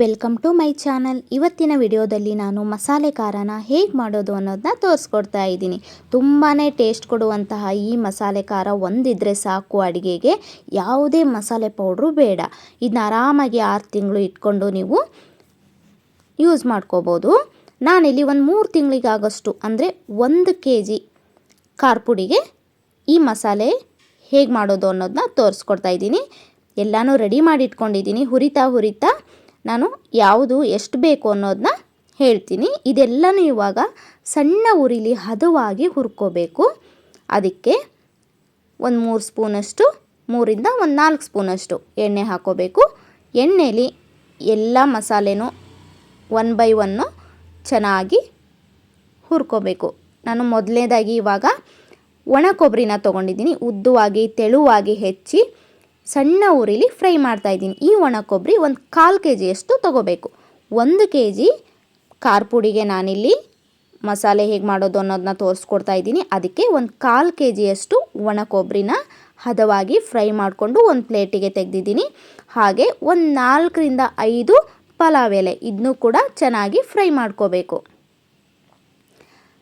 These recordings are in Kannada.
Welcome to my channel. ಇವತ್ತಿನ ವಿಡಿಯೋದಲ್ಲಿ ನಾನು ಮಸಾಲೆ ಖಾರನ ಹೇಗೆ ಮಾಡೋದು ಅನ್ನೋದನ್ನ ತೋರಿಸ್ಕೊಡ್ತಾ ಇದ್ದೀನಿ. ತುಂಬಾ ಟೇಸ್ಟ್ ಕೊಡುವಂತಹ ಈ ಮಸಾಲೆ ಖಾರ ಒಂದಿದ್ರೆ ಸಾಕು ಅಡುಗೆಗೆ. ಯಾವುದೇ ಮಸಾಲೆ ಪೌಡ್ರು ಬೇಡ. ಇದನ್ನ ಆರಾಮಾಗಿ 6 ತಿಂಗಳು ಇಟ್ಕೊಂಡು ನೀವು ಯೂಸ್ ಮಾಡ್ಕೋಬೋದು. ನಾನಿಲ್ಲಿ ಒಂದು 3 ತಿಂಗಳಿಗಾಗಷ್ಟು ಅಂದರೆ 1 kg ಖಾರ ಪುಡಿಗೆ ಈ ಮಸಾಲೆ ಹೇಗೆ ಮಾಡೋದು ಅನ್ನೋದನ್ನ ತೋರಿಸ್ಕೊಡ್ತಾ ಇದ್ದೀನಿ. ಎಲ್ಲನೂ ರೆಡಿ ಮಾಡಿ ಇಟ್ಕೊಂಡಿದ್ದೀನಿ. ಹುರಿತಾ ನಾನು ಯಾವುದು ಎಷ್ಟು ಬೇಕು ಅನ್ನೋದನ್ನ ಹೇಳ್ತೀನಿ. ಇದೆಲ್ಲನೂ ಇವಾಗ ಸಣ್ಣ ಉರಿಲಿ ಹದವಾಗಿ ಹುರ್ಕೋಬೇಕು. ಅದಕ್ಕೆ ಒಂದು 3 ಸ್ಪೂನಷ್ಟು 3ರಿಂದ ಒಂದು 4 ಸ್ಪೂನಷ್ಟು ಎಣ್ಣೆ ಹಾಕೋಬೇಕು. ಎಣ್ಣೆಲಿ ಎಲ್ಲ ಮಸಾಲೆನೂ 1 by 1 ಚೆನ್ನಾಗಿ ಹುರ್ಕೋಬೇಕು. ನಾನು ಮೊದಲನೇದಾಗಿ ಇವಾಗ ಒಣ ಕೊಬ್ಬರಿನ ತೊಗೊಂಡಿದ್ದೀನಿ. ಉದ್ದವಾಗಿ ತೆಳುವಾಗಿ ಹೆಚ್ಚಿ ಸಣ್ಣ ಉರಿಲಿ ಫ್ರೈ ಮಾಡ್ತಾಯಿದ್ದೀನಿ. ಈ ಒಣ ಕೊಬ್ಬರಿ ಒಂದು 1/4 kg ತೊಗೋಬೇಕು. 1 kg ಖಾರ ಪುಡಿಗೆ ನಾನಿಲ್ಲಿ ಮಸಾಲೆ ಹೇಗೆ ಮಾಡೋದು ಅನ್ನೋದನ್ನ ತೋರಿಸ್ಕೊಡ್ತಾ ಇದ್ದೀನಿ. ಅದಕ್ಕೆ ಒಂದು 1/4 kg ಒಣ ಕೊಬ್ಬರಿನ ಹದವಾಗಿ ಫ್ರೈ ಮಾಡಿಕೊಂಡು ಒಂದು ಪ್ಲೇಟಿಗೆ ತೆಗೆದಿದ್ದೀನಿ. ಹಾಗೆ ಒಂದು 4ರಿಂದ 5 ಪಲಾವ್ ಎಲೆ, ಇದನ್ನು ಕೂಡ ಚೆನ್ನಾಗಿ ಫ್ರೈ ಮಾಡ್ಕೋಬೇಕು.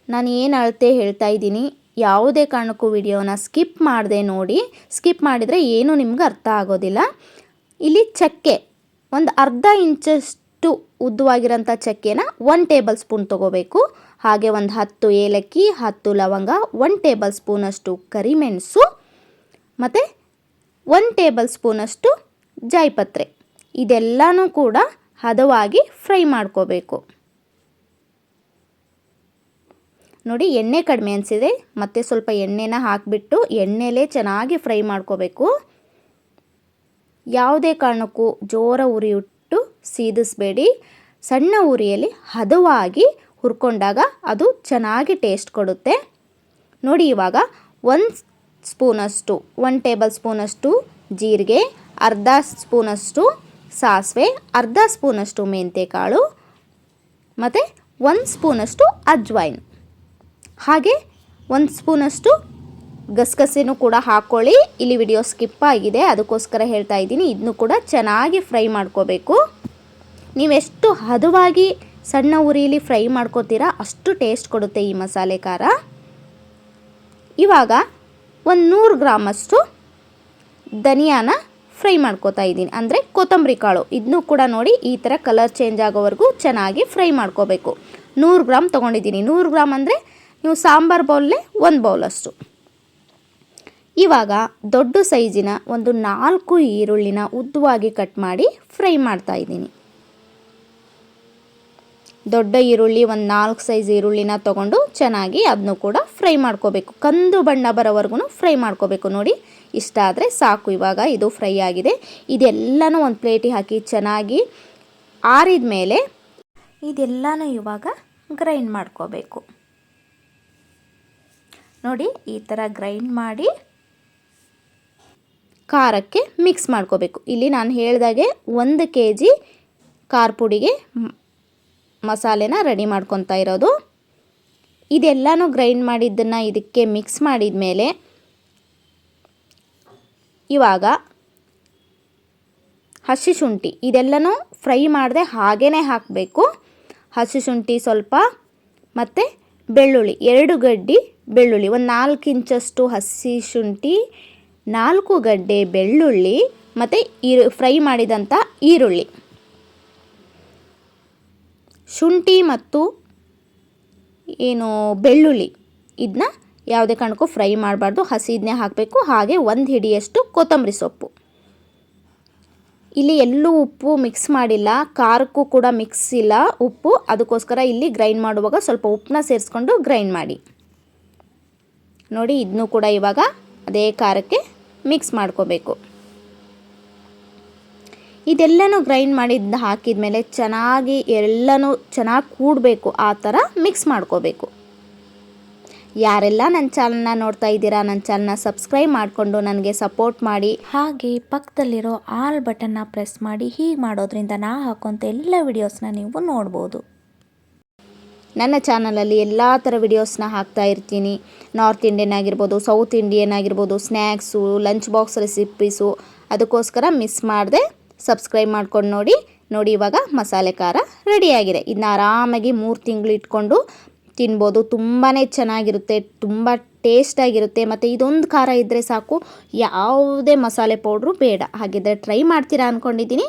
ನಾನು ಏನು ಅಳತೆ ಹೇಳ್ತಾ ಇದ್ದೀನಿ, ಯಾವುದೇ ಕಾರಣಕ್ಕೂ ವಿಡಿಯೋನ ಸ್ಕಿಪ್ ಮಾಡದೆ ನೋಡಿ. ಸ್ಕಿಪ್ ಮಾಡಿದರೆ ಏನೂ ನಿಮ್ಗೆ ಅರ್ಥ ಆಗೋದಿಲ್ಲ. ಇಲ್ಲಿ ಚಕ್ಕೆ ಒಂದು ಅರ್ಧ ಇಂಚಷ್ಟು ಉದ್ದವಾಗಿರೋಂಥ ಚಕ್ಕೆನ 1 ಟೇಬಲ್ ಸ್ಪೂನ್ ತೊಗೋಬೇಕು. ಹಾಗೆ ಒಂದು 10 ಏಲಕ್ಕಿ, 10 ಲವಂಗ, 1 ಟೇಬಲ್ ಸ್ಪೂನಷ್ಟು ಕರಿಮೆಣಸು ಮತ್ತು 1 ಟೇಬಲ್ ಸ್ಪೂನಷ್ಟು ಜಾಯಿಪತ್ರೆ. ಇದೆಲ್ಲನೂ ಕೂಡ ಹದವಾಗಿ ಫ್ರೈ ಮಾಡ್ಕೋಬೇಕು. ನೋಡಿ, ಎಣ್ಣೆ ಕಡಿಮೆ ಅನಿಸಿದೆ. ಮತ್ತು ಸ್ವಲ್ಪ ಎಣ್ಣೆನ ಹಾಕಿಬಿಟ್ಟು ಎಣ್ಣೆಲೇ ಚೆನ್ನಾಗಿ ಫ್ರೈ ಮಾಡ್ಕೋಬೇಕು. ಯಾವುದೇ ಕಾರಣಕ್ಕೂ ಜೋರ ಉರಿಯಿಟ್ಟು ಸೀದಿಸಬೇಡಿ. ಸಣ್ಣ ಉರಿಯಲ್ಲಿ ಹದವಾಗಿ ಹುರ್ಕೊಂಡಾಗ ಅದು ಚೆನ್ನಾಗಿ ಟೇಸ್ಟ್ ಕೊಡುತ್ತೆ. ನೋಡಿ, ಇವಾಗ 1 ಟೇಬಲ್ ಸ್ಪೂನಷ್ಟು ಜೀರಿಗೆ, ಅರ್ಧ ಸ್ಪೂನಷ್ಟು ಸಾಸಿವೆ, ಅರ್ಧ ಸ್ಪೂನಷ್ಟು ಮೆಂತ್ಯಕಾಳು ಮತ್ತು 1 ಸ್ಪೂನಷ್ಟು ಅಜ್ವೈನ್, ಹಾಗೆ 1 ಸ್ಪೂನಷ್ಟು ಗಸಗಸೆನೂ ಕೂಡ ಹಾಕ್ಕೊಳ್ಳಿ. ಇಲ್ಲಿ ವಿಡಿಯೋ ಸ್ಕಿಪ್ ಆಗಿದೆ, ಅದಕ್ಕೋಸ್ಕರ ಹೇಳ್ತಾ ಇದ್ದೀನಿ. ಇದನ್ನು ಕೂಡ ಚೆನ್ನಾಗಿ ಫ್ರೈ ಮಾಡ್ಕೋಬೇಕು. ನೀವೆಷ್ಟು ಹದವಾಗಿ ಸಣ್ಣ ಉರಿಯಲ್ಲಿ ಫ್ರೈ ಮಾಡ್ಕೋತೀರಾ ಅಷ್ಟು ಟೇಸ್ಟ್ ಕೊಡುತ್ತೆ ಈ ಮಸಾಲೆ ಖಾರ. ಇವಾಗ ಒಂದು 100 ಗ್ರಾಮಷ್ಟು ಧನಿಯಾನ ಫ್ರೈ ಮಾಡ್ಕೋತಾ ಇದ್ದೀನಿ, ಅಂದರೆ ಕೊತ್ತಂಬರಿ ಕಾಳು. ಇದನ್ನು ಕೂಡ ನೋಡಿ ಈ ಥರ ಕಲರ್ ಚೇಂಜ್ ಆಗೋವರೆಗೂ ಚೆನ್ನಾಗಿ ಫ್ರೈ ಮಾಡ್ಕೋಬೇಕು. 100 ಗ್ರಾಮ್ ತೊಗೊಂಡಿದ್ದೀನಿ. 100 ಗ್ರಾಮ್ ಅಂದರೆ ನೀವು ಸಾಂಬಾರು ಬೌಲೇ 1 ಬೌಲಷ್ಟು. ಇವಾಗ ದೊಡ್ಡ ಸೈಜಿನ ಒಂದು 4 ಈರುಳ್ಳಿನ ಉದ್ದವಾಗಿ ಕಟ್ ಮಾಡಿ ಫ್ರೈ ಮಾಡ್ತಾ ಇದ್ದೀನಿ. ದೊಡ್ಡ ಈರುಳ್ಳಿ ಒಂದು 4 ಸೈಜ್ ಈರುಳ್ಳಿನ ತೊಗೊಂಡು ಚೆನ್ನಾಗಿ ಅದನ್ನು ಕೂಡ ಫ್ರೈ ಮಾಡ್ಕೋಬೇಕು. ಕಂದು ಬಣ್ಣ ಬರೋವರೆಗೂ ಫ್ರೈ ಮಾಡ್ಕೋಬೇಕು. ನೋಡಿ, ಇಷ್ಟ ಆದರೆ ಸಾಕು. ಇವಾಗ ಇದು ಫ್ರೈ ಆಗಿದೆ. ಇದೆಲ್ಲನೂ ಒಂದು ಪ್ಲೇಟಿಗೆ ಹಾಕಿ ಚೆನ್ನಾಗಿ ಆರಿದ ಮೇಲೆ ಇದೆಲ್ಲನೂ ಇವಾಗ ಗ್ರೈಂಡ್ ಮಾಡ್ಕೋಬೇಕು. ನೋಡಿ, ಈ ಥರ ಗ್ರೈಂಡ್ ಮಾಡಿ ಖಾರಕ್ಕೆ ಮಿಕ್ಸ್ ಮಾಡ್ಕೋಬೇಕು. ಇಲ್ಲಿ ನಾನು ಹೇಳಿದಾಗೆ 1 kg ಖಾರ ಪುಡಿಗೆ ಮಸಾಲೆನ ರೆಡಿ ಮಾಡ್ಕೊತಾ ಇರೋದು. ಇದೆಲ್ಲನೂ ಗ್ರೈಂಡ್ ಮಾಡಿದ್ದನ್ನು ಇದಕ್ಕೆ ಮಿಕ್ಸ್ ಮಾಡಿದ ಮೇಲೆ ಇವಾಗ ಹಸಿ ಶುಂಠಿ ಇದೆಲ್ಲನೂ ಫ್ರೈ ಮಾಡದೆ ಹಾಗೇ ಹಾಕಬೇಕು. ಹಸಿ ಶುಂಠಿ ಸ್ವಲ್ಪ ಮತ್ತು ಬೆಳ್ಳುಳ್ಳಿ 2 ಗಡ್ಡೆ ಬೆಳ್ಳುಳ್ಳಿ, ಒಂದು 4 ಇಂಚಷ್ಟು ಹಸಿ ಶುಂಠಿ, 4 ಗಡ್ಡೆ ಬೆಳ್ಳುಳ್ಳಿ ಮತ್ತು ಫ್ರೈ ಮಾಡಿದಂಥ ಈರುಳ್ಳಿ. ಶುಂಠಿ ಮತ್ತು ಬೆಳ್ಳುಳ್ಳಿ ಇದನ್ನ ಯಾವುದೇ ಕಾರಣಕ್ಕೂ ಫ್ರೈ ಮಾಡಬಾರ್ದು, ಹಸಿದನ್ನೇ ಹಾಕಬೇಕು. ಹಾಗೆ 1 ಹಿಡಿಯಷ್ಟು ಕೊತ್ತಂಬರಿ ಸೊಪ್ಪು. ಇಲ್ಲಿ ಎಲ್ಲೂ ಉಪ್ಪು ಮಿಕ್ಸ್ ಮಾಡಿಲ್ಲ, ಖಾರಕ್ಕೂ ಕೂಡ ಮಿಕ್ಸ್ ಇಲ್ಲ ಉಪ್ಪು. ಅದಕ್ಕೋಸ್ಕರ ಇಲ್ಲಿ ಗ್ರೈಂಡ್ ಮಾಡುವಾಗ ಸ್ವಲ್ಪ ಉಪ್ಪನ್ನ ಸೇರಿಸ್ಕೊಂಡು ಗ್ರೈಂಡ್ ಮಾಡಿ. ನೋಡಿ, ಇದನ್ನು ಕೂಡ ಇವಾಗ ಅದೇ ಖಾರಕ್ಕೆ ಮಿಕ್ಸ್ ಮಾಡ್ಕೋಬೇಕು. ಇದೆಲ್ಲನೂ ಗ್ರೈಂಡ್ ಮಾಡಿದ್ದು ಹಾಕಿದ ಮೇಲೆ ಚೆನ್ನಾಗಿ ಎಲ್ಲನೂ ಚೆನ್ನಾಗಿ ಕೂಡಬೇಕು. ಆ ಥರ ಮಿಕ್ಸ್ ಮಾಡ್ಕೋಬೇಕು. ಯಾರೆಲ್ಲ ನನ್ನ ಚಾನಲ್ನ ನೋಡ್ತಾ ಇದ್ದೀರಾ, ನನ್ನ ಚಾನಲ್ನ ಸಬ್ಸ್ಕ್ರೈಬ್ ಮಾಡಿಕೊಂಡು ನನಗೆ ಸಪೋರ್ಟ್ ಮಾಡಿ. ಹಾಗೆ ಪಕ್ಕದಲ್ಲಿರೋ ಆಲ್ ಬಟನ್ನ ಪ್ರೆಸ್ ಮಾಡಿ. ಹೀಗೆ ಮಾಡೋದ್ರಿಂದ ನಾ ಹಾಕೋಂಥ ಎಲ್ಲ ವಿಡಿಯೋಸ್ನ ನೀವು ನೋಡ್ಬೋದು. ನನ್ನ ಚಾನಲಲ್ಲಿ ಎಲ್ಲ ಥರ ವಿಡಿಯೋಸ್ನ ಹಾಕ್ತಾ ಇರ್ತೀನಿ. ನಾರ್ತ್ ಇಂಡಿಯನ್ ಆಗಿರ್ಬೋದು, ಸೌತ್ ಇಂಡಿಯನ್ ಆಗಿರ್ಬೋದು, ಸ್ನ್ಯಾಕ್ಸು, ಲಂಚ್ ಬಾಕ್ಸ್ ರೆಸಿಪೀಸು. ಅದಕ್ಕೋಸ್ಕರ ಮಿಸ್ ಮಾಡದೆ ಸಬ್ಸ್ಕ್ರೈಬ್ ಮಾಡ್ಕೊಂಡು ನೋಡಿ. ನೋಡಿ ಇವಾಗ ಮಸಾಲೆ ಖಾರ ರೆಡಿಯಾಗಿದೆ. ಇದನ್ನ ಆರಾಮಾಗಿ 3 ತಿಂಗಳು ಇಟ್ಕೊಂಡು ತಿನ್ಬೋದು. ತುಂಬಾ ಚೆನ್ನಾಗಿರುತ್ತೆ, ತುಂಬ ಟೇಸ್ಟಾಗಿರುತ್ತೆ. ಮತ್ತು ಇದೊಂದು ಖಾರ ಇದ್ದರೆ ಸಾಕು, ಯಾವುದೇ ಮಸಾಲೆ ಪೌಡ್ರು ಬೇಡ. ಹಾಗಿದ್ದರೆ ಟ್ರೈ ಮಾಡ್ತೀರಾ ಅಂದ್ಕೊಂಡಿದ್ದೀನಿ.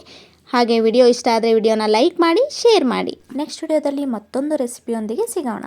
ಹಾಗೆ ವಿಡಿಯೋ ಇಷ್ಟ ಆದರೆ ವಿಡಿಯೋನ ಲೈಕ್ ಮಾಡಿ, ಶೇರ್ ಮಾಡಿ. ನೆಕ್ಸ್ಟ್ ವಿಡಿಯೋದಲ್ಲಿ ಮತ್ತೊಂದು ರೆಸಿಪಿಯೊಂದಿಗೆ ಸಿಗೋಣ.